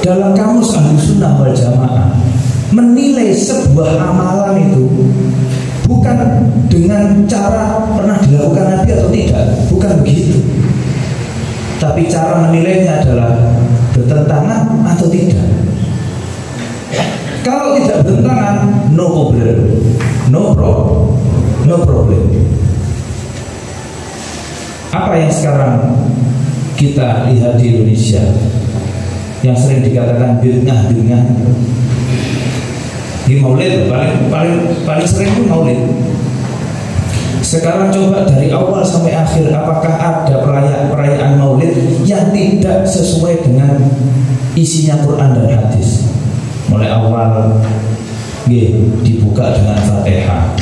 dalam kamus Ahlussunnah wal Jamaah menilai sebuah amalan itu bukan dengan cara pernah dilakukan Nabi atau tidak, bukan begitu. Tapi cara menilainya adalah bertentangan atau tidak. Kalau tidak bertentangan, no problem, no problem. Apa yang sekarang kita lihat di Indonesia yang sering dikatakan bid'ah, di maulid paling sering itu maulid. Sekarang coba dari awal sampai akhir, apakah ada perayaan maulid yang tidak sesuai dengan isinya Quran dan hadis? Mulai awal dibuka dengan Fatihah,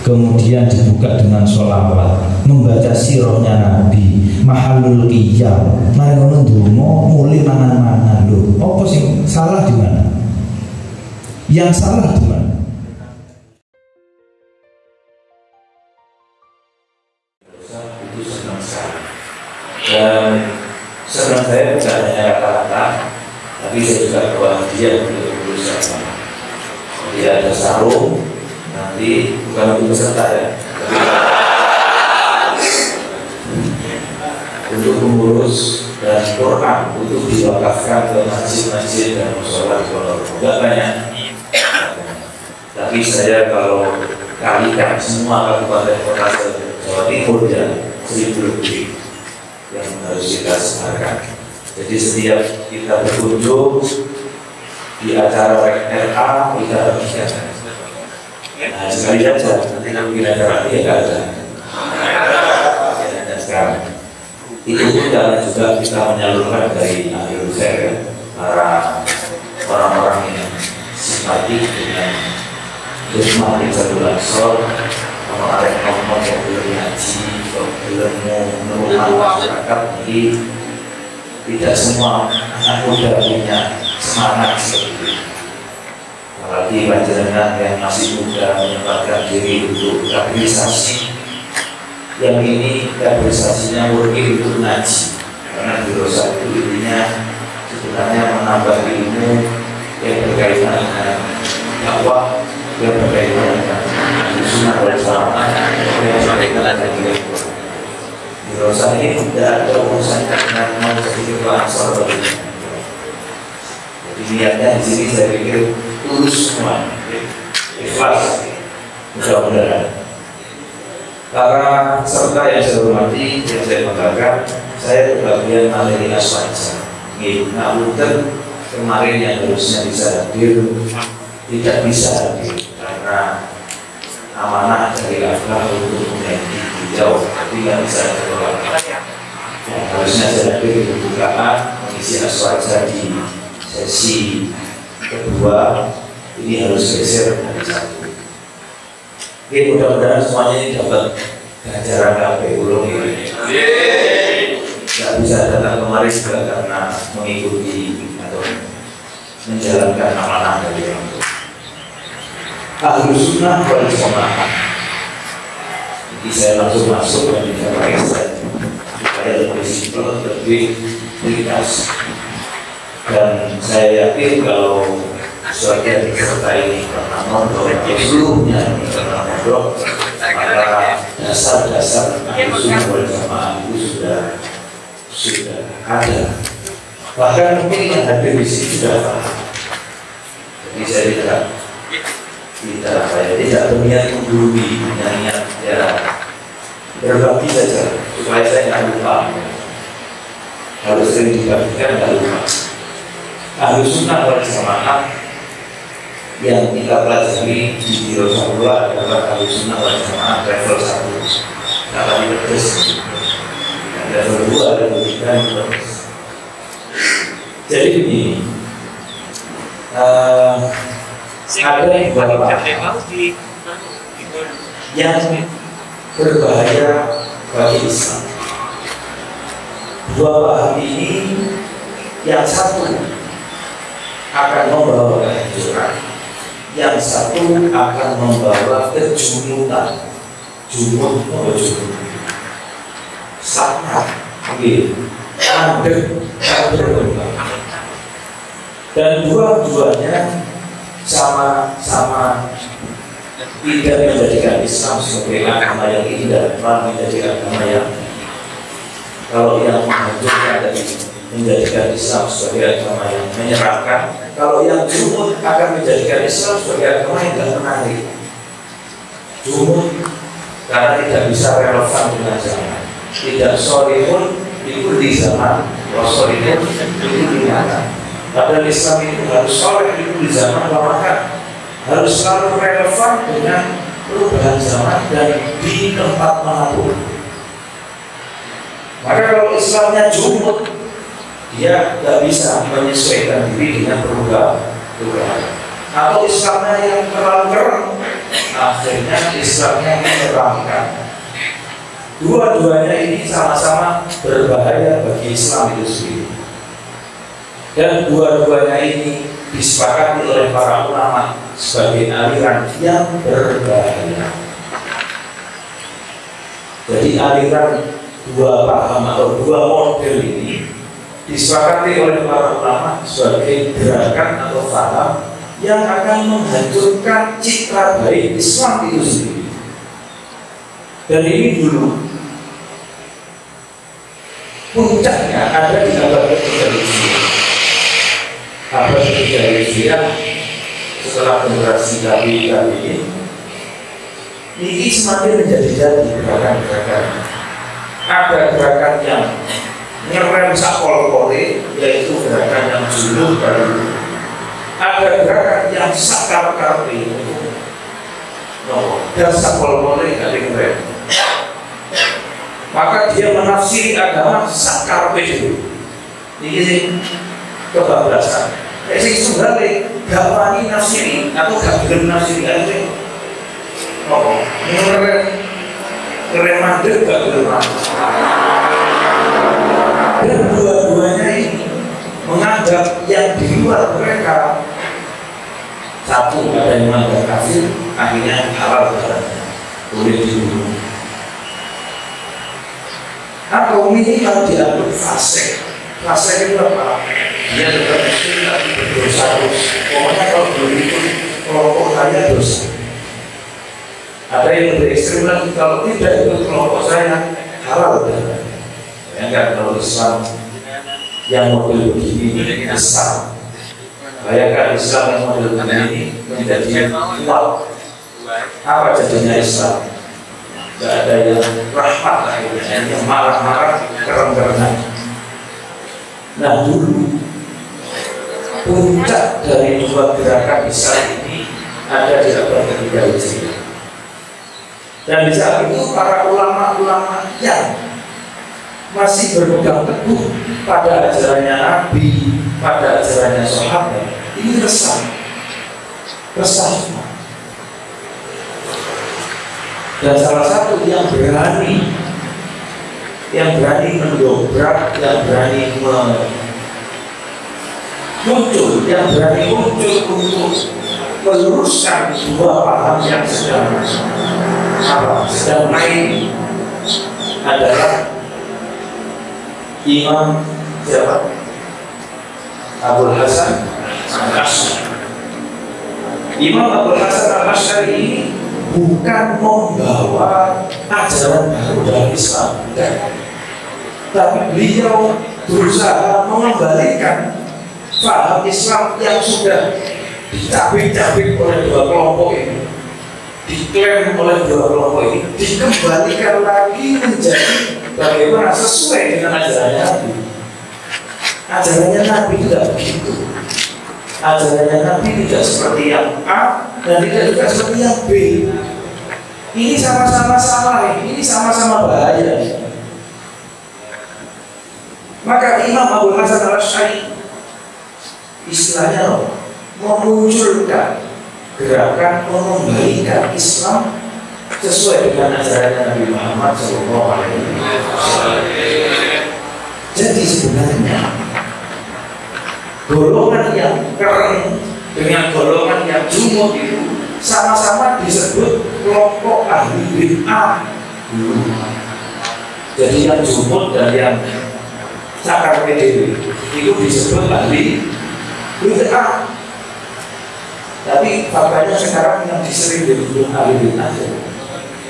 kemudian dibuka dengan sholawat, membaca sirahnya Nabi, mahalul qiyam, mari ndonga mulai mangan-mangan. Lho, apa sih salah di mana? Yang salah di mana? Itu senang sekali. Dan senang saya bukan hanya kata-kata, tapi saya juga bawa hadiah untuk berusaha. Jadi ada sarung, nanti bukan untuk peserta ya, untuk mengurus dan Quran untuk diwakafkan ke masjid-masjid dan mushola di Ponorogo. Enggak banyak. Tapi saya kalau kalikan semua kabupaten kota Jawa Timur dan 1.000 lebih yang harus kita sebarkan. Jadi setiap kita berkunjung di acara RA kita harus. Nah sekali saja nanti mungkin acara ini nggak ada. Dan sekarang itu juga kita menyalurkan dari akhir saya para orang-orang yang simpatik dengan Ismail Zadul Ansor, orang-orang yang belum ngaji, belum menerima masyarakat, jadi tidak semua anak muda punya semangat seperti itu. Apalagi panjenengan yang masih muda menyempatkan diri untuk kaderisasi, yang ini kaderisasinya murni untuk ngaji, karena dosa itu intinya sebenarnya menambah ilmu yang berkaitan dengan dakwah, yang berkaitan dengan sunnah wal jamaah, yang berkaitan dengan dosa ini tidak ada urusan dengan mau jadi ketua Ansor. Jadi niatnya di sini saya pikir tulus semua, ikhlas, mudah-mudahan. Para peserta yang saya hormati, yang saya banggakan, saya berbagian materi aswaja. Namun kemarin yang harusnya bisa hadir tidak bisa hadir karena amanah dari Allah untuk mengganti beliau, tidak bisa tertolak. Harusnya saya hadir di pembukaan mengisi aswaja di sesi kedua, ini harus geser hari Sabtu. Oke, mudah-mudahan semuanya ini dapat ganjaran KPU ini. Tidak bisa datang kemarin juga karena mengikuti atau menjalankan amanah dari orang tua. Ahlussunnah wal Jamaah. Jadi saya langsung masuk dan tidak pakai slide supaya lebih simpel, lebih ringkas. Dan saya yakin kalau sebagian peserta ini pernah ngobrol sebelumnya, pernah ngobrol, maka dasar-dasar Ahlussunnah wal Jamaah itu sudah ada. Bahkan mungkin yang hadir di sini sudah paham. Jadi saya tidak berniat menggurui, niat ya berbagi saja supaya saya tidak lupa. Harus sering dibagikan, tidak lupa. Ahlussunnah wal Jamaah yang kita pelajari di Dirosahullah adalah Ahlussunnah wal Jamaah level 1, kata di pedes. Level 2 ada level 3. Jadi begini, ada beberapa yang berbahaya bagi Islam. Dua paham ini, yang satu akan membawa kehancuran, yang satu akan membawa kejumutan. Sangat mandek dan berkembang. dan dua-duanya sama-sama tidak menjadikan Islam sebagai agama yang indah, malah menjadi agama yang kalau yang menghancurkan tadi menjadikan Islam sebagai agama yang menyeramkan, kalau yang jumud akan menjadikan Islam sebagai agama yang tidak menarik. Jumud karena tidak bisa relevan dengan zaman, tidak solihun itu di zaman, solihun itu di mana. Padahal Islam itu harus soleh itu di zaman lama, harus selalu relevan dengan perubahan zaman dan di tempat manapun. Maka kalau Islamnya jumud, dia tidak bisa menyesuaikan diri dengan perubahan. Atau Islamnya yang terlalu keren, akhirnya Islamnya menyeramkan. Dua-duanya ini sama-sama berbahaya bagi Islam itu sendiri. Dan dua-duanya ini disepakati oleh para ulama sebagai aliran yang berbahaya. Jadi aliran dua paham atau dua model ini disepakati oleh para ulama sebagai gerakan atau paham yang akan menghancurkan citra baik Islam itu sendiri. Dan ini dulu puncaknya ada di abad ketiga Hijriah. Abad ketiga Hijriah setelah generasi tabi'in ini semakin menjadi gerakan-gerakan. Ada gerakan yang ngerem sakol-kole, yaitu gerakan yang juluh baru. Ada gerakan yang sakar-karpi, dan sakol-kole gak ngerem. Maka dia menafsiri agama sakarpe dulu. Ini kebablasan. Jadi sebenarnya gak wani nafsiri atau gak gelem nafsiri aja. Ngerem mandek gak gelem. Dan dua-duanya ini menganggap yang di luar mereka, satu ada yang menganggap kafir, akhirnya halal barangnya, boleh dibunuh. Atau minimal dianggap fasik. Fasik itu apa? Dia tetap muslim tapi berdosa terus. Pokoknya kalau begitu kelompok saya dosa. Ada yang lebih ekstrim lagi, kalau tidak ikut kelompok saya halal dan enggak. Kalau Islam yang model begini besar, bayangkan Islam yang model begini menjadi kuat, apa jadinya Islam? Tidak ada yang rahmat akhirnya, yang marah-marah, keren-kerenan. Nah dulu puncak dari dua gerakan besar ini ada di abad ketiga Hijriah. Dan di saat itu para ulama-ulama yang masih berpegang teguh pada ajarannya Nabi, pada ajarannya sahabat, ini resah. Dan salah satu yang berani mendobrak, yang berani muncul untuk meluruskan dua paham yang sedang main adalah Imam siapa? Abul Hasan Al-Asy'ari. Imam Abul Hasan Al-Asy'ari ini bukan membawa ajaran baru dalam Islam, tapi beliau berusaha mengembalikan paham Islam yang sudah dicabik-cabik oleh dua kelompok ini, diklaim oleh dua kelompok ini, dikembalikan lagi menjadi bagaimana sesuai dengan ajarannya Nabi. Ajarannya Nabi tidak begitu. Ajarannya Nabi tidak seperti yang A dan tidak juga seperti yang B. Ini sama-sama salah, ini sama-sama bahaya. Maka Imam Abul Hasan Al-Asy'ari istilahnya memunculkan gerakan mengembalikan Islam sesuai dengan ajarannya Nabi Muhammad SAW. Jadi sebenarnya golongan yang keren dengan golongan yang jumud itu sama-sama disebut kelompok ahli bid'ah. Jadi yang jumud dan yang cakar PDW itu disebut ahli bid'ah. Tapi faktanya sekarang yang disering disebut ahli bid'ah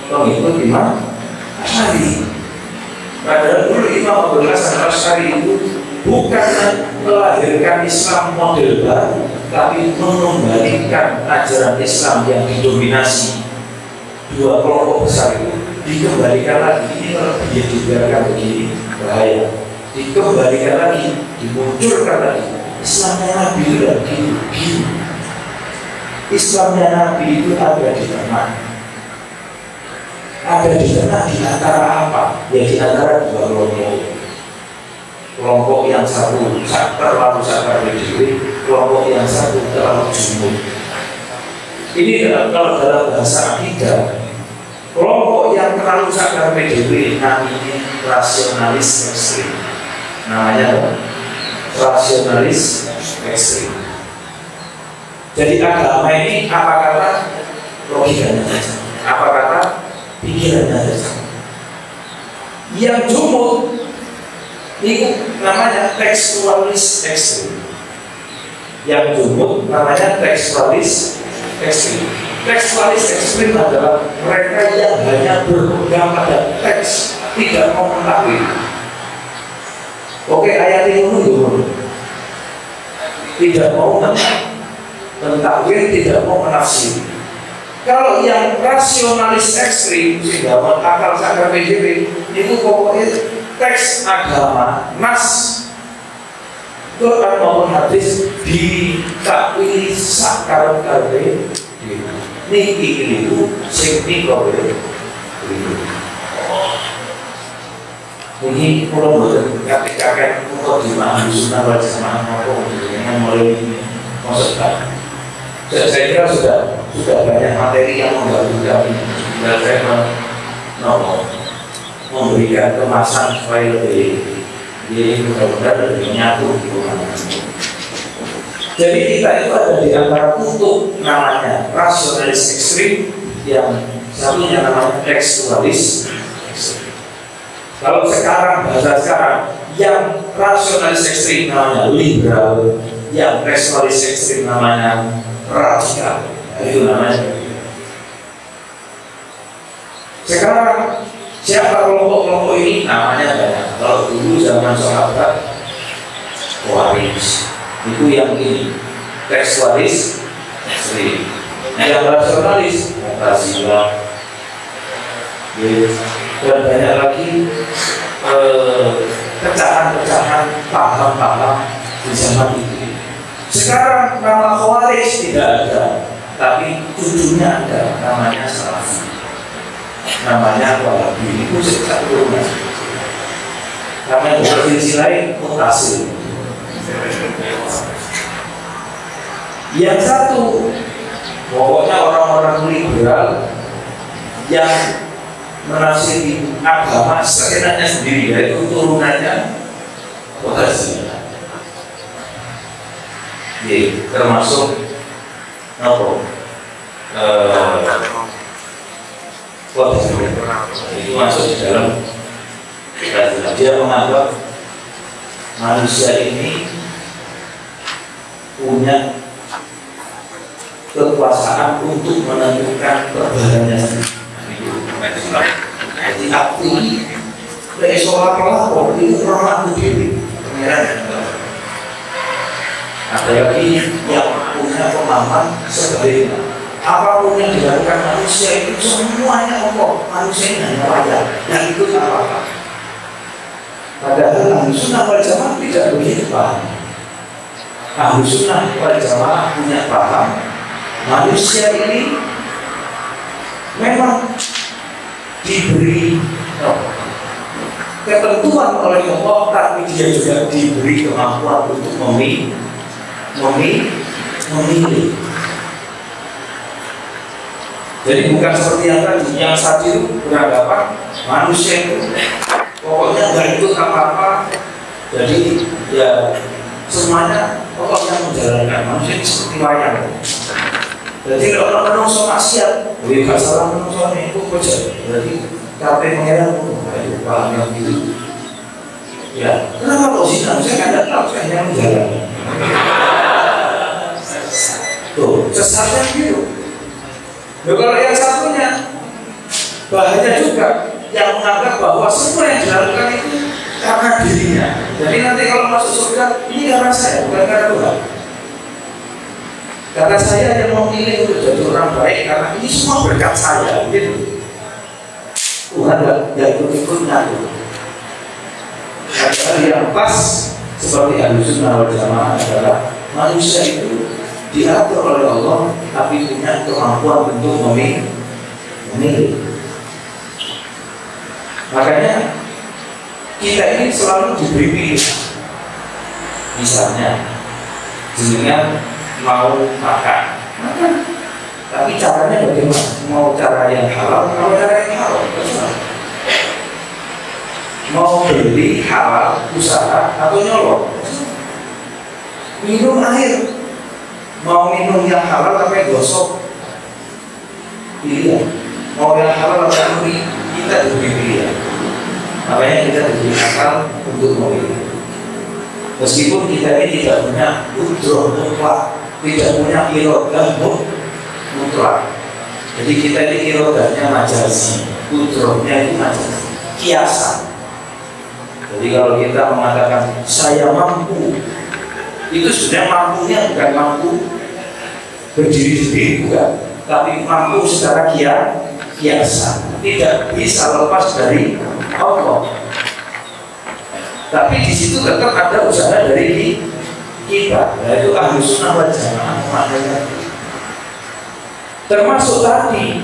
pengikut Imam Asy'ari. Padahal dulu Imam Abu Hasan Asy'ari itu bukan melahirkan Islam model baru, tapi mengembalikan ajaran Islam yang didominasi dua kelompok besar itu, dikembalikan lagi. Ini kalau dia dibiarkan begini bahaya, dikembalikan lagi, dimunculkan lagi. Islamnya Nabi itu tidak begini. Islamnya Nabi itu ada di tengah. Ada di tengah di antara apa? Ya di antara dua kelompok. Kelompok yang satu terlalu sakar PDW, kelompok yang satu terlalu jumud. Ini kalau dalam bahasa akidah, kelompok yang terlalu sakar PDW namanya rasionalis ekstrim. Namanya rasionalis ekstrim. Jadi agama ini apa kata logikanya saja, apa kata pikirannya saja. Yang jumud ini namanya tekstualis ekstrim. Yang jumud namanya tekstualis ekstrim. Tekstualis ekstrim adalah mereka yang hanya berpegang pada teks, tidak mau mentakwil. Oke, ayat ini dulu. Tidak mau mentakwil, tidak mau menafsir. Kalau yang rasionalis ekstrim, sehingga akal sakar PJP, itu pokoknya teks agama, nas, Quran maupun hadis ditakwili sakar kabeh. Niki itu sing kabeh. Ini kalau betul kakek untuk di mana sunnah wal jamaah maupun dengan mulai maksudnya. Saya kira sudah banyak materi yang membantu kami. Dan saya memberikan kemasan supaya lebih mudah-mudahan lebih nyatu di rumah. Jadi kita itu ada di antara kutub namanya rasionalis ekstrim, yang satunya namanya tekstualis ekstrim. Kalau sekarang bahasa sekarang, yang rasionalis ekstrim namanya liberal, yang tekstualis ekstrim namanya radikal. Itu namanya. Sekarang siapa kelompok-kelompok ini? Namanya banyak. Kalau dulu zaman sahabat Khawarij, itu yang ini tekstualis ekstrim. Yang rasionalis Mu'tazilah, dan banyak lagi pecahan-pecahan paham-paham di zaman itu. Sekarang nama Khawarij tidak ada, tapi tujuannya ada, namanya Salafi, namanya Wahabi. Itu sejak dulu. Namanya provinsi lain Mu'tasil. Yang satu, pokoknya orang-orang liberal yang menafsiri agama seenaknya sendiri, yaitu turunannya Mu'tasil. Termasuk itu masuk di dalam. Dia menganggap manusia ini punya kekuasaan untuk menentukan perbadannya sendiri. Jadi aku ini sholat pelapor itu orang dewi. Ada lagi yang punya pemahaman sebaliknya. Apapun yang dilakukan manusia itu semuanya Allah, manusia ini hanya wajar, yang ikut apa-apa. Padahal Ahlu Sunnah wal Jamaah tidak begitu paham. Ahlu Sunnah wal Jamaah punya paham manusia ini memang diberi ketentuan oleh Allah, tapi dia juga diberi kemampuan untuk memilih. Jadi bukan seperti yang tadi, yang saat itu beranggapan manusia itu pokoknya nggak ikut apa-apa. Jadi ya semuanya Allah yang menjalankan, manusia seperti wayang. Jadi kalau menungso maksiat, lebih gak salah menungso ini itu kerja. Berarti KP mengira itu paham yang gitu. Ya, kenapa kok sih? Saya nggak tahu, saya hanya menjalankan. Tuh, sesat Dasarnya gitu. Loh, kalau yang satunya bahaya juga, yang menganggap bahwa semua yang dilakukan itu karena dirinya. Jadi nanti kalau masuk surga, ini karena saya, bukan karena Tuhan. Karena saya yang memilih untuk jadi orang baik, karena ini semua berkat saya, gitu. Tuhan nggak ikut-ikut ngatur. Padahal yang pas seperti Ahlussunnah wal Jamaah adalah manusia itu diatur oleh Allah, tapi punya kemampuan untuk memilih. Makanya kita ini selalu diberi pilihan. Misalnya, jenengan mau makan, tapi caranya bagaimana? Mau cara yang halal, mau cara yang haram, mau beli halal, usaha atau nyolong. Minum air, mau minum yang halal tapi gosok, pilihan. Mau yang halal atau muri, kita diberi pilihan. Makanya kita diberi akal untuk memilih. Meskipun kita ini tidak punya udroh mutlak, tidak punya irodah mutlak. Jadi kita ini irodahnya majazi, udrohnya itu majazi, kiasan. Jadi kalau kita mengatakan saya mampu, itu sebenarnya mampunya bukan mampu berdiri sendiri, bukan, tapi mampu secara kiasan, tidak bisa lepas dari Allah. Tapi di situ tetap ada usaha dari kita, yaitu Ahlussunnah wal Jamaah maknanya. Termasuk tadi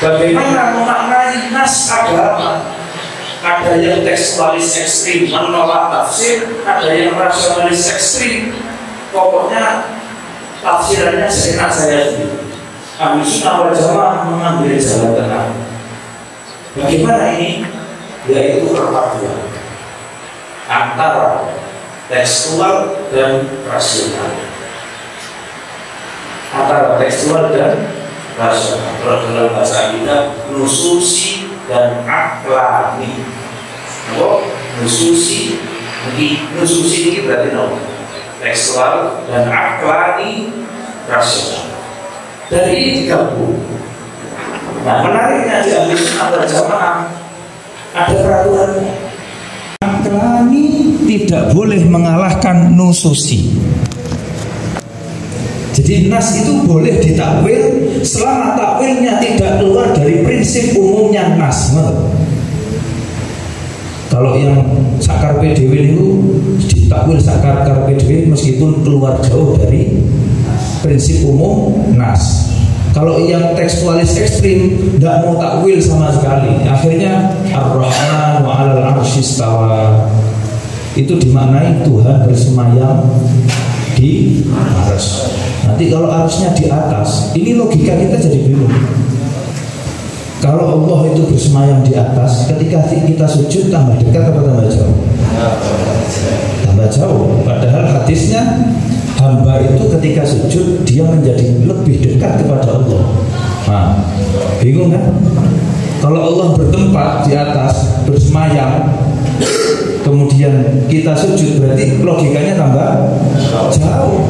bagaimana memaknai nas agama. Ada yang tekstualis ekstrim menolak tafsir, ada yang rasionalis ekstrim. Pokoknya tafsirannya seenak saya sendiri. Ahlussunnah wal Jamaah mengambil jalan tengah. Bagaimana ini? Yaitu perpaduan antara tekstual dan rasional. Antara tekstual dan rasional. Kalau dalam bahasa kita nususi dan aklani. Oh, nususi ini berarti no. Tekstual dan aklani, rasional. Dari ini digabung. Nah, menariknya di Ahlussunnah wal Jamaah ada peraturannya. Aklani tidak boleh mengalahkan nususi. Jadi nas itu boleh ditakwil selama takwilnya tidak keluar dari prinsip umumnya nas. Kalau yang sakar PDW itu ditakwil sakar PDW meskipun keluar jauh dari prinsip umum nas. Kalau yang tekstualis ekstrim tidak mau takwil sama sekali, akhirnya Ar-Rahman wa 'alal 'arsy istawa. Itu dimaknai Tuhan bersemayam di arsy. Nanti kalau arsy-nya di atas, ini logika kita jadi bingung. Kalau Allah itu bersemayam di atas, ketika kita sujud tambah dekat atau tambah jauh? Tambah jauh. Padahal hadisnya hamba itu ketika sujud dia menjadi lebih dekat kepada Allah. Nah, bingung kan? Kalau Allah bertempat di atas bersemayam, kemudian kita sujud, berarti logikanya tambah jauh.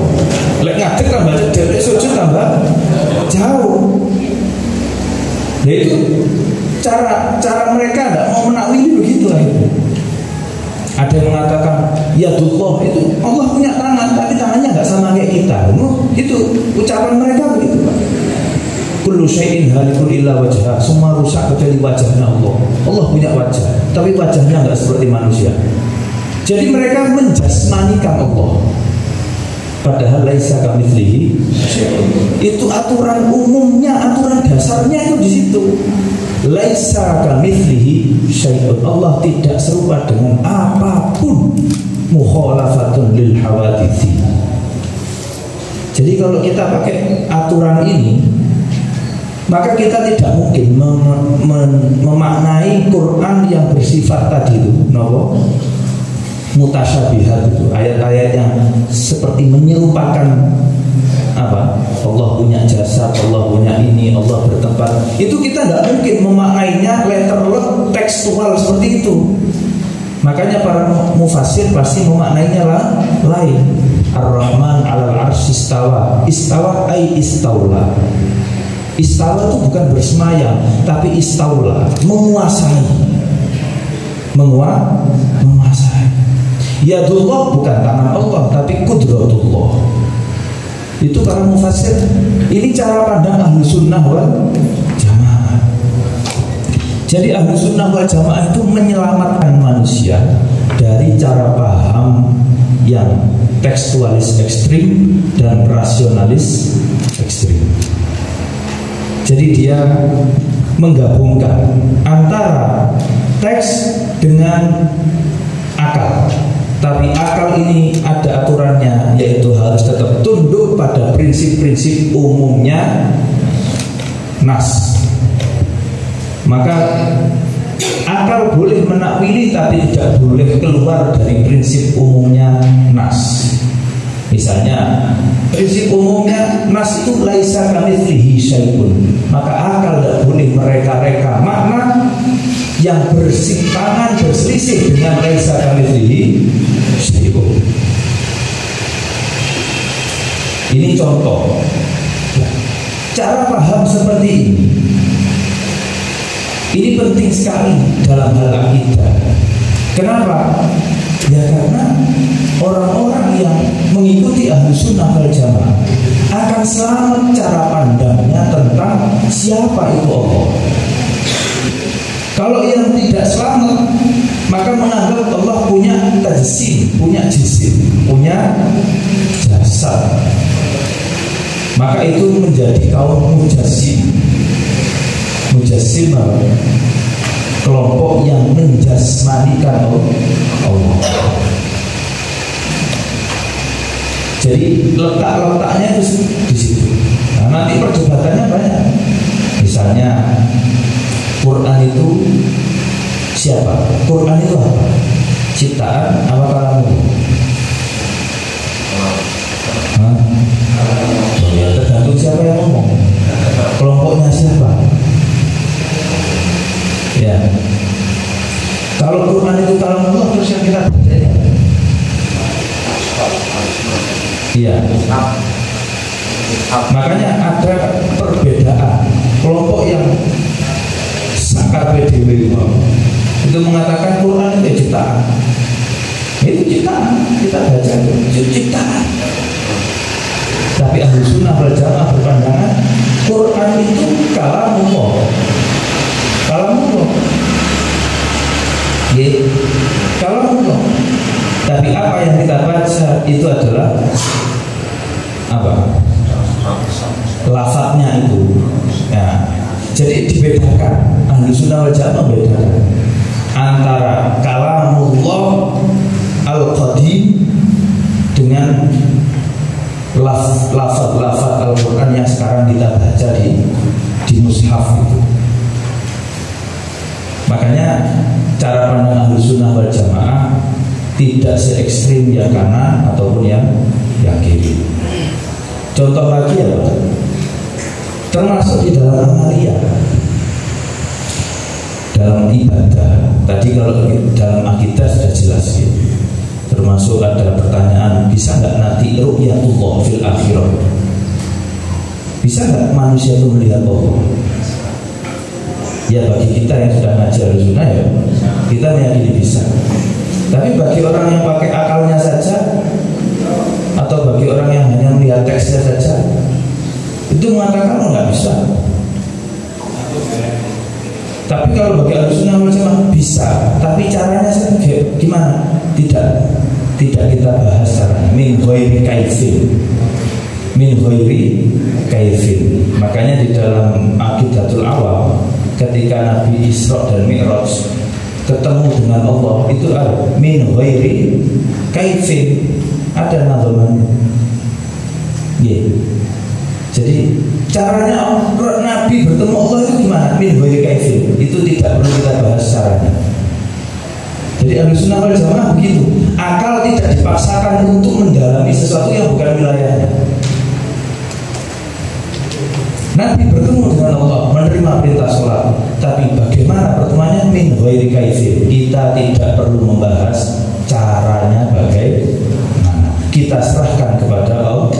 Lek ngadeg tambah jauh, sujud tambah jauh. Nah itu cara mereka tidak mau menakwili begitu akhirnya. Ada yang mengatakan ya Allah itu Allah punya tangan, tapi tangannya nggak sama kayak kita. Itu ucapan mereka begitu, Pak. Kullu syai'in halikun illa wajhah. Semua rusak kecuali wajahnya Allah. Allah punya wajah, tapi wajahnya nggak seperti manusia. Jadi mereka menjasmanikan Allah. Padahal laisa kamitslihi syai'un. Itu aturan umumnya, aturan dasarnya itu di situ. Laisa kamitslihi syai'un. Allah tidak serupa dengan apapun. Mukhalafatun lil hawaditsi. Jadi kalau kita pakai aturan ini, maka kita tidak mungkin memaknai Quran yang bersifat tadi itu, nopo? Mutasyabihat itu, ayat-ayat yang seperti menyerupakan apa? Allah punya jasad, Allah punya ini, Allah bertempat. Itu kita tidak mungkin memaknainya letterlek tekstual seperti itu. Makanya para mufassir pasti memaknainya lain. Ar-Rahman 'alal 'arsy istawa. Istawa ai istaula. Istaula itu bukan bersemayam, tapi istaula, menguasai. Menguasai. Yadullah bukan tangan Allah, tapi qudratullah. Itu para mufassir. Ini cara pandang ahlu sunnah wal jamaah. Jadi ahlu sunnah wal jamaah itu menyelamatkan manusia dari cara paham yang tekstualis ekstrim dan rasionalis ekstrim. Jadi dia menggabungkan antara teks dengan akal. Tapi akal ini ada aturannya, yaitu harus tetap tunduk pada prinsip-prinsip umumnya nas. Maka akal boleh menakwili tapi tidak boleh keluar dari prinsip umumnya nas. Misalnya prinsip umumnya nas itu laisa kamitslihi syai'un. Maka akal tidak boleh mereka-reka makna yang bersimpangan berselisih dengan laisa kamitslihi syai'un. Ini contoh. Cara paham seperti ini. Ini penting sekali dalam hal akidah. Kenapa? Ya karena orang-orang yang mengikuti ahlu sunnah wal jamaah akan selamat cara pandangnya tentang siapa itu Allah. Kalau yang tidak selamat, maka menganggap Allah punya tajsim, punya jisim, punya jasad. Maka itu menjadi kaum mujassim. Mujassim apa? Kelompok yang menjasmanikan Allah. Jadi letak-letaknya itu di situ. Nah, nanti perdebatannya banyak. Misalnya Quran itu siapa? Quran itu apa? Ciptaan apa kalamu? Ya, tergantung siapa yang ngomong. Kelompoknya siapa? Ya. Kalau Quran itu kalamu Allah, terus yang kita baca ya. Iya. Makanya ada perbedaan. Kelompok yang sakar PDW itu mengatakan Quran itu ciptaan. Itu ciptaan, kita baca itu ciptaan. Tapi ahlu sunnah wal jamaah berpandangan Quran itu kalamullah. Kalamullah. Ya, kalamullah. Tapi apa yang kita baca itu adalah apa? Lafadznya itu. Ya. Jadi dibedakan. Ahlu sunnah wal jamaah membedakan antara kalamullah al-qadim dengan lafaz Al-Quran yang sekarang kita baca di mushaf itu. Makanya cara pandang ahlu sunnah wal jamaah tidak se-ekstrim yang kanan ataupun yang kiri. Contoh lagi ya Pak, termasuk di dalam amalia, dalam ibadah. Tadi kalau dalam akidah sudah jelas ya. Termasuk ada pertanyaan, bisa nggak nanti ru'yatullah fil akhirah? Bisa nggak manusia itu melihat Allah? Ya bagi kita yang sudah ngajar sunnah ya, kita meyakini bisa. Tapi bagi orang yang pakai akalnya saja, atau bagi orang yang hanya melihat teksnya saja, itu mengatakan oh nggak bisa. Tapi kalau bagi ahlussunnah wal jamaah bisa. Tapi caranya gimana? Tidak kita bahas caranya. Min ghairi kaifin. Makanya di dalam Aqidatul Awam, ketika Nabi Isra dan Mi'raj ketemu dengan Allah, itu ada min ghairi kaifin, ada nadhamannya. Jadi caranya Nabi bertemu Allah itu gimana? Min ghairi kaifin. Itu tidak perlu kita bahas caranya. Jadi ahlussunnah wal jamaah begitu. Akal tidak dipaksakan untuk mendalami sesuatu yang bukan wilayahnya. Nabi bertemu dengan Allah, menerima perintah sholat. Tapi bagaimana pertemuannya? Min ghairi kaifin. Kita tidak perlu membahas caranya bagaimana. Kita serahkan kepada Allah.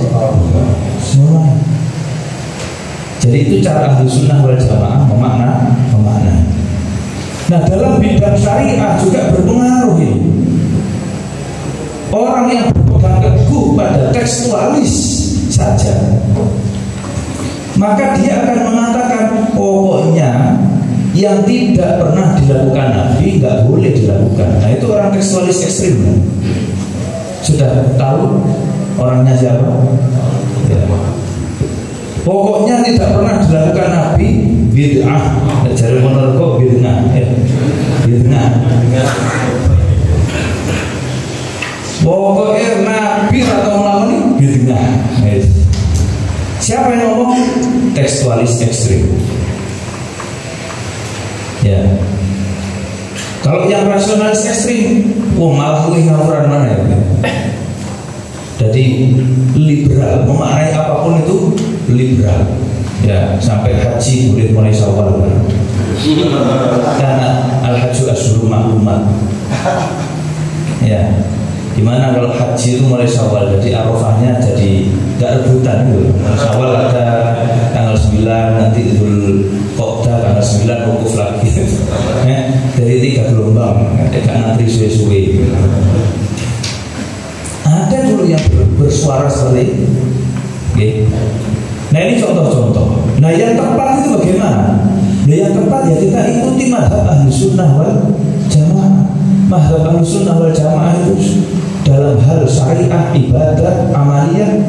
Semua. Itu cara ahli sunnah wal jamaah memakna. Nah, dalam bidang syariah juga berpengaruh ini. Orang yang berpegang teguh pada tekstualis saja, maka dia akan mengatakan pokoknya yang tidak pernah dilakukan Nabi nggak boleh dilakukan. Nah, itu orang tekstualis ekstrim. Sudah tahu orangnya siapa? Ya. Pokoknya tidak pernah dilakukan Nabi bid'ah. Jare menurutku bid'ah. Bid'ah. Pokoknya Nabi atau melakukan bid'ah. Siapa yang ngomong? Tekstualis ekstrim. Ya. Kalau yang rasionalis ekstrim, malah lebih ngapuran mana ya? Jadi liberal, memaknai apapun itu liberal. Ya, sampai haji boleh mulai Syawal. Karena al-hajju asyhurun ma'lumat. Ya. Gimana kalau haji itu mulai Syawal, jadi Arafahnya jadi gak rebutan gitu. Syawal ada tanggal 9, nanti Dzul Qa'dah tanggal 9 wukuf lagi. Dari 3 gelombang, gak ngantri suwe-suwe. Ada dulu yang bersuara seperti itu. Okay. Nah, ini contoh-contoh. Nah, yang tepat itu bagaimana? Nah, yang tepat ya kita ikuti mazhab ahli sunnah wal jamaah. Mazhab ahli sunnah wal jamaah itu dalam hal syariah, ibadah, amaliyah,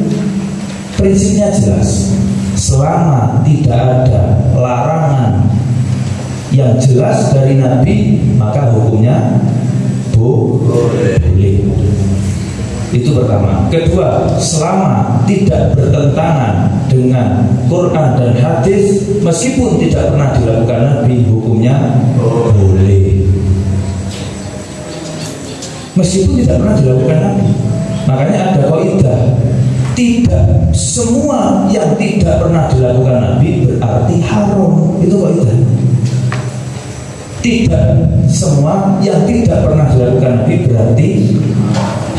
prinsipnya jelas. Selama tidak ada larangan yang jelas dari Nabi, maka hukumnya boleh. Itu pertama. Kedua, selama tidak bertentangan dengan Quran dan hadis, meskipun tidak pernah dilakukan Nabi, hukumnya boleh. Meskipun tidak pernah dilakukan Nabi. Makanya ada kaidah, tidak semua yang tidak pernah dilakukan Nabi berarti haram. Itu kaidah. Tidak semua yang tidak pernah dilakukan Nabi berarti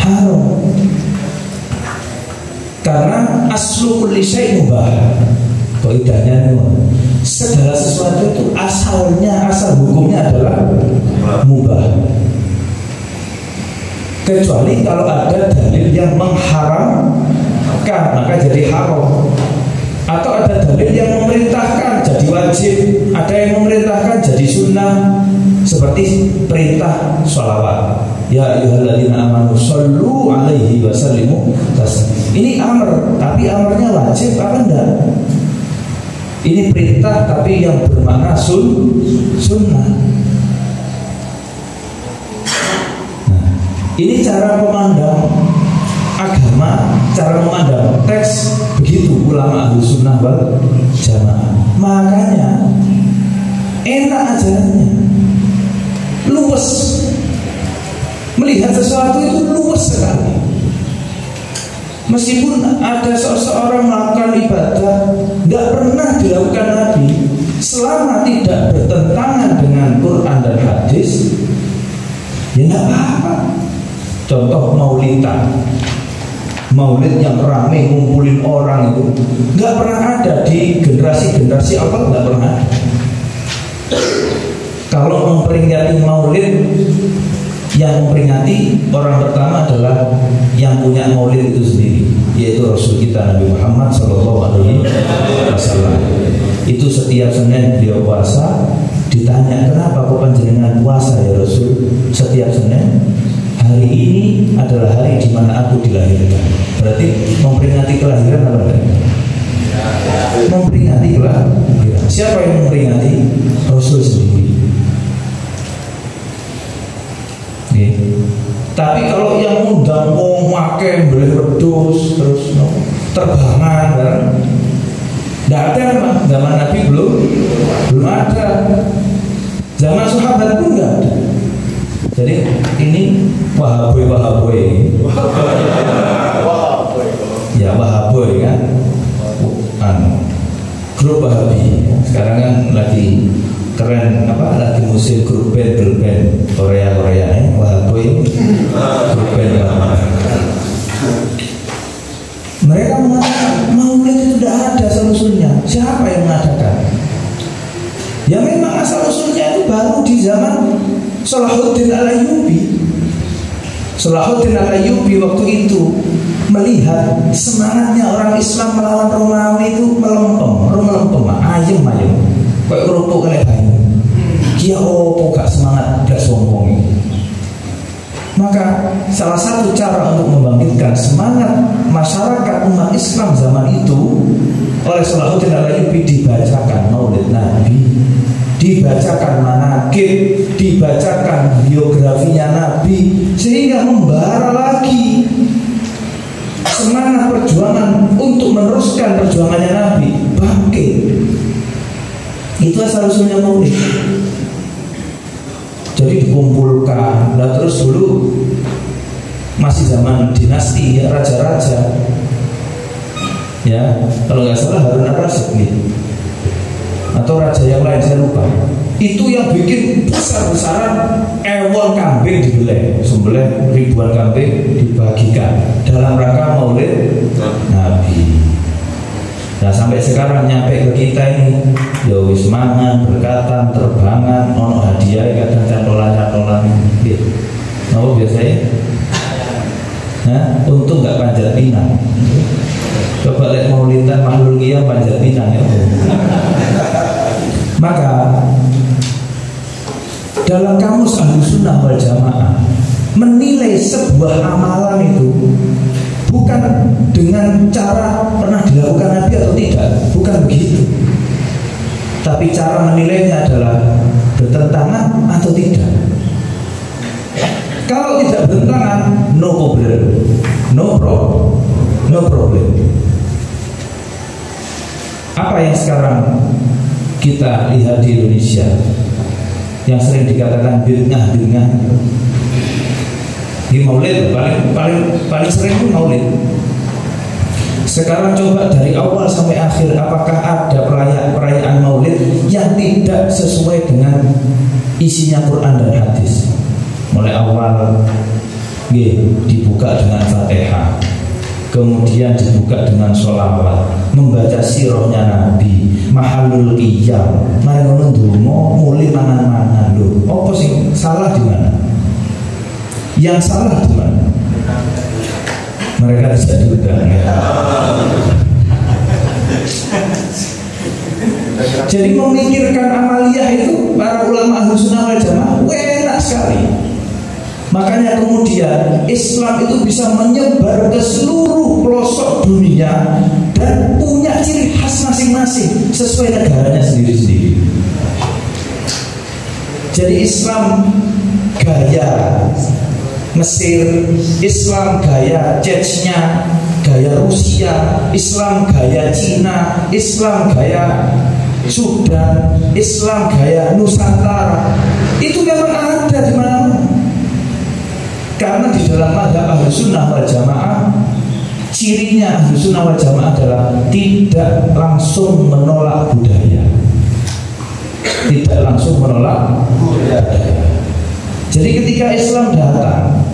haram. Karena aslu kulli syai' mubah. Kaidahnya itu segala sesuatu itu asal hukumnya adalah mubah. Kecuali kalau ada dalil yang mengharamkan, maka jadi haram. Atau ada dalil yang memerintahkan jadi wajib, ada yang memerintahkan jadi sunnah, seperti perintah sholawat. Ya ayyuhalladzina amanu shollu alaihi wa sallimu taslima. Ini amr, tapi amrnya wajib apa enggak? Ini perintah tapi yang bermakna sunnah. Nah, ini cara memandang agama, cara memandang teks begitu ulama ahli sunnah wal jamaah. Makanya enak ajarannya, luwes. Melihat sesuatu itu luwes sekali. Meskipun ada seseorang melakukan ibadah nggak pernah dilakukan Nabi, selama tidak bertentangan dengan Quran dan hadis, ya nggak apa-apa. Contoh maulid yang ramai ngumpulin orang itu nggak pernah ada di generasi awal, nggak pernah. Kalau memperingati maulid, yang memperingati orang pertama adalah yang punya maulid itu sendiri, yaitu Rasul kita Nabi Muhammad SAW. Itu setiap Senin beliau puasa. Ditanya, kenapa kok panjenengan puasa ya Rasul setiap Senin? Hari ini adalah hari di mana aku dilahirkan. Berarti memperingati kelahiran apa enggak? Memperingati kelahiran. Siapa yang memperingati? Rasul sendiri. Tapi kalau yang undang makai boleh wedhus terus terbangan kan? Tidak ada, zaman Nabi belum ada. Zaman sahabat pun nggak ada. Jadi ini wahaboy. Ya wahaboy kan, grup Wahabi. Sekarang kan lagi keren lagi musim grup band Korea Wahaboy, grup band. Mereka mengatakan maulid itu tidak ada solusinya. Siapa yang mengatakan? Ya memang asal usulnya itu baru di zaman Salahuddin Al-Ayyubi. Salahuddin Al-Ayyubi waktu itu melihat semangatnya orang Islam melawan Romawi itu melempem, ayem, kayak kerupuk kayak banyu. Dia gak semangat gak sombong. Maka salah satu cara untuk membangkitkan semangat masyarakat umat Islam zaman itu oleh Salahuddin Al-Ayyubi dibacakan Maulid Nabi, dibacakan manaqib, dibacakan biografinya Nabi, sehingga membara lagi semangat perjuangan untuk meneruskan perjuangannya Nabi, bangkit. Itu asal usulnya Maulid. Jadi dikumpulkan. Nah terus dulu masih zaman dinasti ya, raja-raja. Ya, kalau nggak salah Harun Ar-Rasyid gitu. Atau raja yang lain saya lupa. Itu yang bikin besar-besaran ewon kambing dibeleh, sembelih ribuan kambing dibagikan dalam rangka Maulid Nabi. Nah sampai sekarang nyampe ke kita ini, ya wis mangan, berkatan, terbangan, ono hadiah kadang cantolan gitu. Apa biasanya? Nah, untung nggak panjat pinang. Coba lihat Maulidan Mahluliyah panjat pinang ya. Maka dalam kamus Ahlussunnah wal Jamaah menilai sebuah amalan itu bukan dengan cara pernah dilakukan Nabi atau tidak, bukan begitu. Tapi cara menilainya adalah bertentangan atau tidak. Kalau tidak bertentangan, no problem. Apa yang sekarang kita lihat di Indonesia yang sering dikatakan bid'ah. Di Maulid paling sering itu Maulid. Sekarang coba dari awal sampai akhir, apakah ada perayaan Maulid yang tidak sesuai dengan isinya Quran dan hadis? Mulai awal dibuka dengan Fatihah, kemudian dibuka dengan sholawat, membaca sirahnya Nabi, mahalul qiyam, mari ngono ndonga muli mangan-mangan. Lho, apa sih salah di mana? Yang salah di mana? Mereka tidak diundang ya. Jadi memikirkan amaliyah itu para ulama Ahlussunnah wal Jamaah enak sekali. Makanya kemudian Islam itu bisa menyebar ke seluruh pelosok dunia dan punya ciri khas masing-masing sesuai negaranya sendiri-sendiri. Jadi Islam gaya Mesir, Islam gaya Chechnya, gaya Rusia, Islam gaya Cina, Islam gaya Sudan, Islam gaya Nusantara. Itu memang ada di mana-mana. Karena di dalam mazhab Ahlussunnah wal Jamaah, cirinya Ahlussunnah wal Jamaah adalah tidak langsung menolak budaya. Tidak langsung menolak budaya. Jadi ketika Islam datang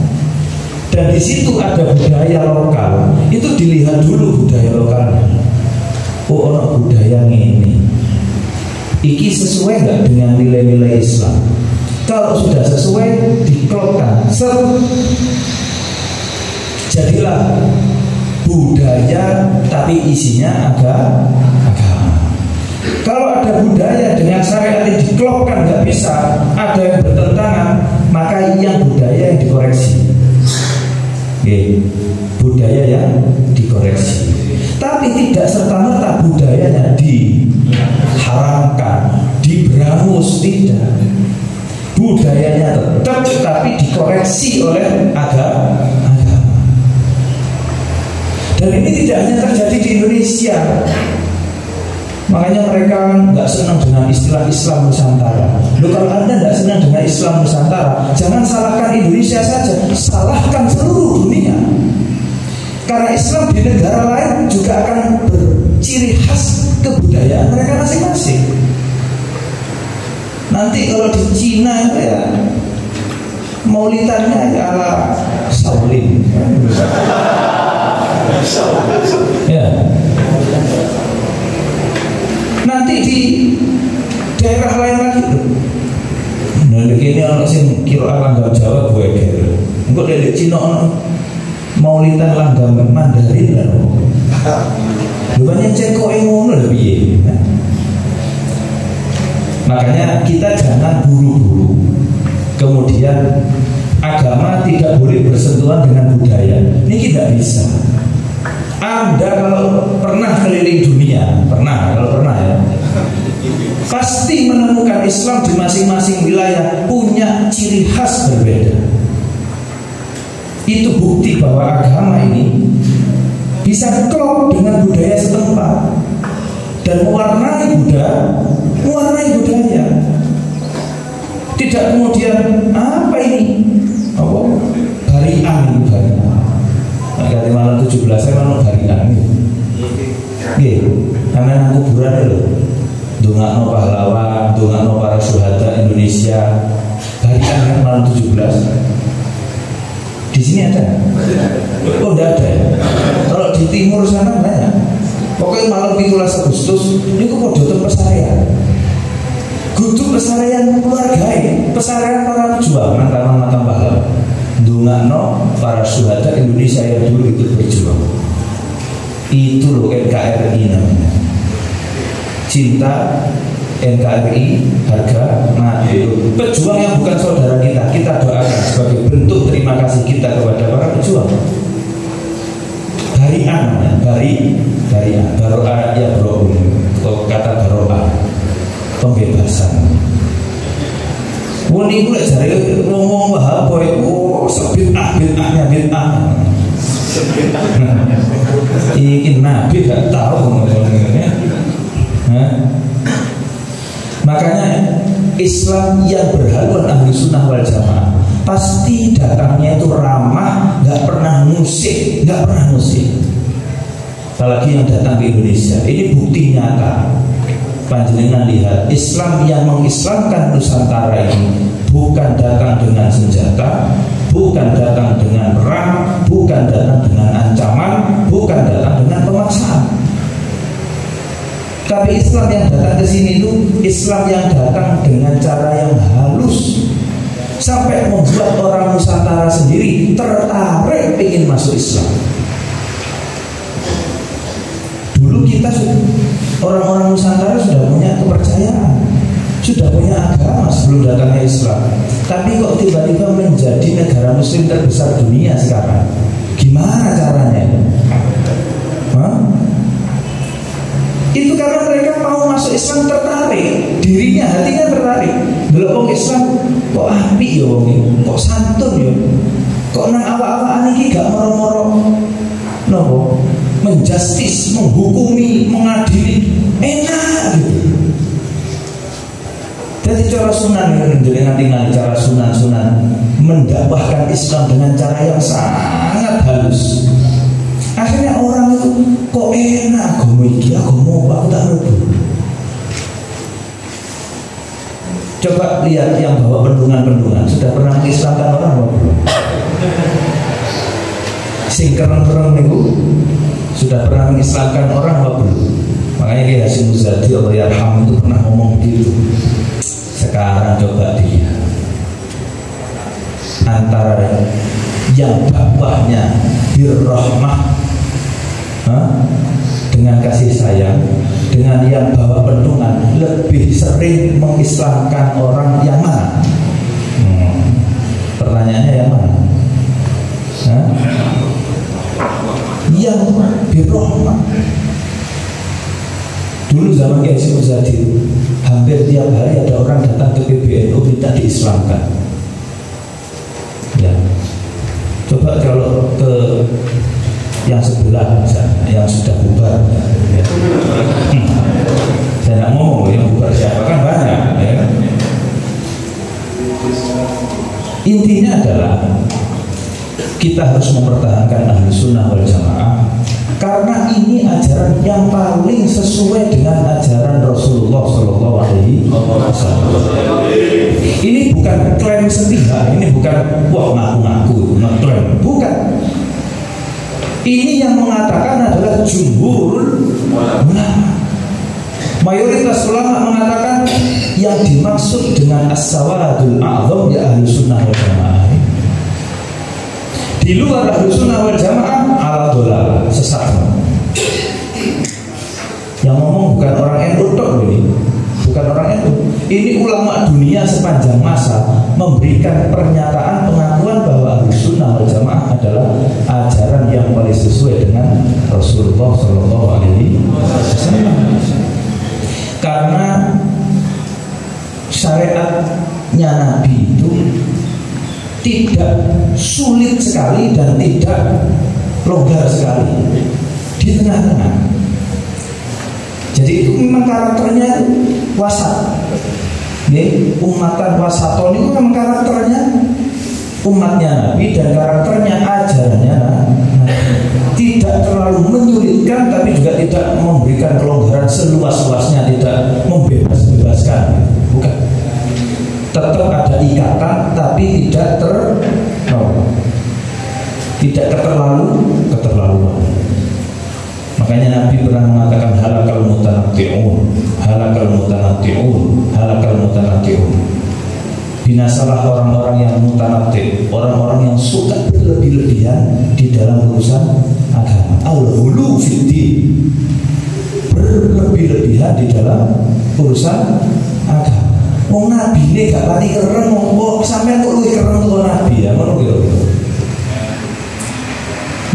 dan di situ ada budaya lokal, itu dilihat dulu budaya lokalnya. Oh, ono budaya ini. Iki sesuai nggak dengan nilai-nilai Islam? Kalau sudah sesuai, diklopkan. Jadilah budaya tapi isinya agama. Kalau ada budaya dengan syariat yang diklopkan nggak bisa, ada yang bertentangan, maka yang budaya yang dikoreksi. Budaya yang dikoreksi. Tapi tidak serta-merta budayanya diharamkan, diberangus, tidak. Budayanya tetap tapi dikoreksi oleh agama. Dan ini tidak hanya terjadi di Indonesia. Makanya mereka nggak senang dengan istilah Islam Nusantara. Loh, kalau Anda nggak senang dengan Islam Nusantara, jangan salahkan Indonesia saja, salahkan seluruh dunia. Karena Islam di negara lain juga akan berciri khas kebudayaan mereka masing-masing. Nanti kalau di Cina itu ya maulidannya ya ala Shaolin. Ya. Nanti di daerah lain gitu. Nah, ini orang sing kira langgam Jawa gue gitu. Engko lek Cina maulidan langgam Mandarin lah. Lho banyak cekok ngono lho piye. Makanya kita jangan buru-buru. Kemudian agama tidak boleh bersentuhan dengan budaya. Ini tidak bisa. Anda kalau pernah keliling dunia, kalau pernah ya, pasti menemukan Islam di masing-masing wilayah punya ciri khas berbeda. Itu bukti bahwa agama ini bisa klop dengan budaya setempat dan mewarnai budaya. Tidak kemudian apa ini? Apa? Barian. Nah, kali malam 17 saya malam barian ini. Nggih, karena nang kuburan lho. Dongakno pahlawan, dongakno para syuhada Indonesia. Barian kan malam 17. Di sini ada? Oh, tidak ada ya? Kalau di timur sana banyak. Pokoknya malam 17 Agustus ini kok podo pesarian. Kudu pesarian keluarga, pesarian para pejuang makam pahlawan. Dongakno para syuhada Indonesia yang dulu ikut berjuang. Itu loh NKRI namanya. Cinta NKRI, harga mati. Pejuang yang bukan saudara kita doakan sebagai bentuk terima kasih kita kepada para pejuang. Barian, baro'a ya bro, kata baro'a, pembebasan. Wong iku lek jare ngomong apa iku bid'ahnya bid'ah. Iki nabi gak tahu ngomongnya. Makanya Islam yang berhaluan ahli sunnah wal jamaah pasti datangnya itu ramah, nggak pernah musik. Apalagi yang datang ke Indonesia, ini bukti nyata. Panjenengan lihat, Islam yang mengislamkan Nusantara ini bukan datang dengan senjata, bukan datang dengan perang, bukan datang dengan ancaman, bukan datang dengan pemaksaan. Tapi Islam yang datang ke sini itu Islam yang datang dengan cara yang halus, sampai membuat orang Nusantara sendiri tertarik ingin masuk Islam. Dulu kita orang-orang Nusantara sudah punya kepercayaan, sudah punya agama sebelum datangnya Islam. Tapi kok tiba-tiba menjadi negara Muslim terbesar dunia sekarang? Gimana caranya? Itu karena mereka mau masuk Islam tertarik, dirinya, hatinya tertarik. Delok wong Islam kok apik ya wong iki, kok santun ya. Kok nang awak-awakan iki gak moro-moro nopo? Menjustis, menghukumi, mengadili, enak gitu. Jadi cara sunan dengan cara sunan mendakwahkan Islam dengan cara yang sangat halus. Akhirnya orang itu kok enak, aku mau tak lupa. Coba lihat yang bawa bendungan sudah pernah mengislamkan orang apa belum? Sing kereng-kereng itu sudah pernah mengislamkan orang apa belum? Makanya Kiai Hasyim Muzadi Allah yarham itu pernah ngomong begitu. Sekarang coba dia antara yang dakwahnya birrahmah dengan kasih sayang, dengan yang bawa bendungan lebih sering mengislamkan orang yang mana? Pertanyaannya yang mana? Yang birrahmah. Dulu zaman Kiai Hasyim Muzadi hampir tiap hari ada orang datang ke PBNU minta diislamkan. Ya, coba kalau ke yang sebelah misalnya, yang sudah bubar ya. Saya tidak ngomong yang bubar siapa, kan banyak ya. Intinya adalah kita harus mempertahankan ahli sunnah wal jamaah, karena ini ajaran yang paling sesuai dengan ajaran Rasulullah Shallallahu Alaihi Wasallam. Ini bukan klaim sepihak, ini bukan wah ngaku-ngaku ngeklaim, bukan. Ini yang mengatakan adalah jumhur ulama. Mayoritas ulama mengatakan yang dimaksud dengan as-sawadul a'zam ya ahlu sunnah wal jamaah. Di luar ahlu sunnah wal jamaah ala dolal, sesat. Yang ngomong bukan orang NU tok ini, bukan orang NU. Ini ulama dunia sepanjang masa memberikan pernyataan pengakuan bahwa ahlu sunnah wal jamaah adalah ajaran yang paling sesuai dengan Rasulullah Shallallahu Alaihi Wasallam. Karena syariatnya Nabi itu tidak sulit sekali dan tidak longgar sekali, di tengah-tengah. Jadi itu memang karakternya wasat. Umatan wasaton itu memang karakternya umatnya Nabi dan karakternya ajarannya Nabi. Tidak terlalu menyulitkan tapi juga tidak memberikan kelonggaran seluas-luasnya, tidak membebas-bebaskan. Bukan. Tetap ada ikatan tapi tidak keterlaluan. Makanya Nabi pernah mengatakan halakal mutanatti'un. Binasalah orang-orang yang mutanatti', orang-orang yang suka berlebih-lebihan di dalam urusan agama. Al-ghulu fiddin, berlebih-lebihan di dalam urusan agama. Wong Nabi ini gak pati keren, kok sampean kok luwih keren karo Nabi ya, ngono kira-kira.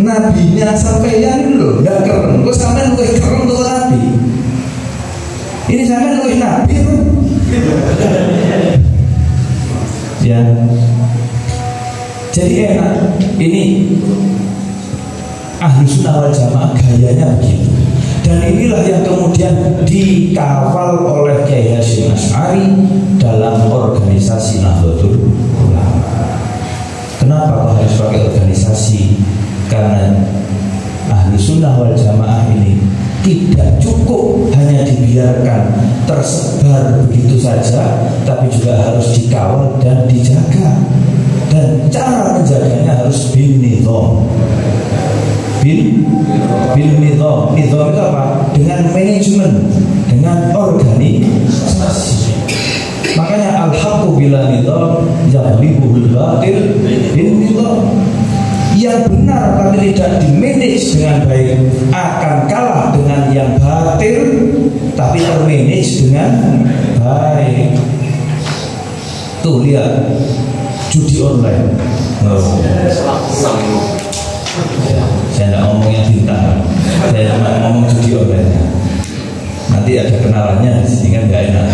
Nabinya sampeyan lho gak keren, kok sampean luwih keren karo Nabi. Ini sampean luwih Nabi lho. Ya. Jadi enak. Ini ahlu sunnah wal jamaah gayanya begitu. Dan inilah yang kemudian dikawal oleh Kiai Hasyim Asy'ari dalam organisasi Nahdlatul Ulama. Kenapa harus pakai organisasi? Karena ahlu sunnah wal jamaah ini tidak cukup hanya dibiarkan tersebar begitu saja, tapi juga harus dikawal dan dijaga. Dan cara menjaganya harus bin nizam. Bin nizam. Nizam itu apa? Dengan manajemen, dengan organisasi. Makanya al-haqqu bila nizam yaghlibuhul batil bin nizam. Yang benar tapi tidak dimanage dengan baik akan kalah dengan yang batil tapi termanage dengan baik. Tuh lihat judi online. Saya tidak ngomong yang bintang, saya cuma ngomong judi online. Nanti ada kenalannya di sini kan nggak enak.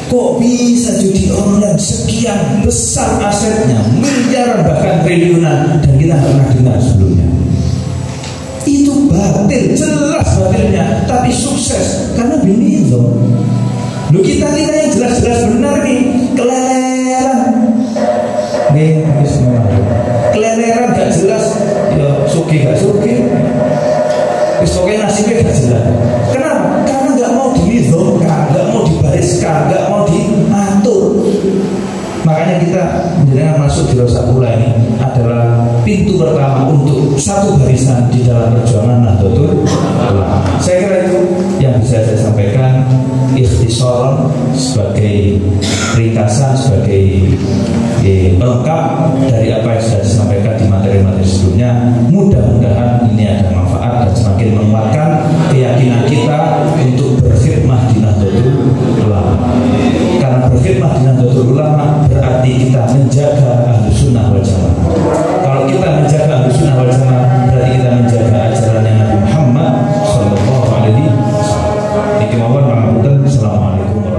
Kok bisa judi online sekian besar asetnya, miliaran bahkan triliunan, dan kita nggak pernah dengar sebelumnya? Itu batil, jelas batilnya, tapi sukses karena bingung. Lu kita yang jelas-jelas benar nih, keleleran. Nih, keleleran gak jelas, ya suki gak suki. Pokoknya nasibnya gak jelas. Kenapa? Karena gak mau dinizamkan, gak mau dibariskan, gak mau diatur. Makanya kita menjadikan masuk di Rosakula ini adalah pintu pertama untuk satu barisan di dalam perjuangan Nahdlatul Ulama. Saya kira itu yang bisa saya sampaikan, ikhtisar sebagai ringkasan, sebagai pelengkap dari apa yang sudah disampaikan di materi-materi sebelumnya. Mudah-mudahan ini ada manfaat dan semakin menguatkan keyakinan kita untuk berkhidmah di Nahdlatul Ulama. Karena berkhidmah di Nahdlatul Ulama berarti kita menjaga ahlu sunnah wal jamaah. Kalau kita menjaga ahlu sunnah wal jamaah berarti kita menjaga ajarannya Nabi Muhammad Sallallahu Alaihi Wasallam. Assalamualaikum warahmatullahi wabarakatuh.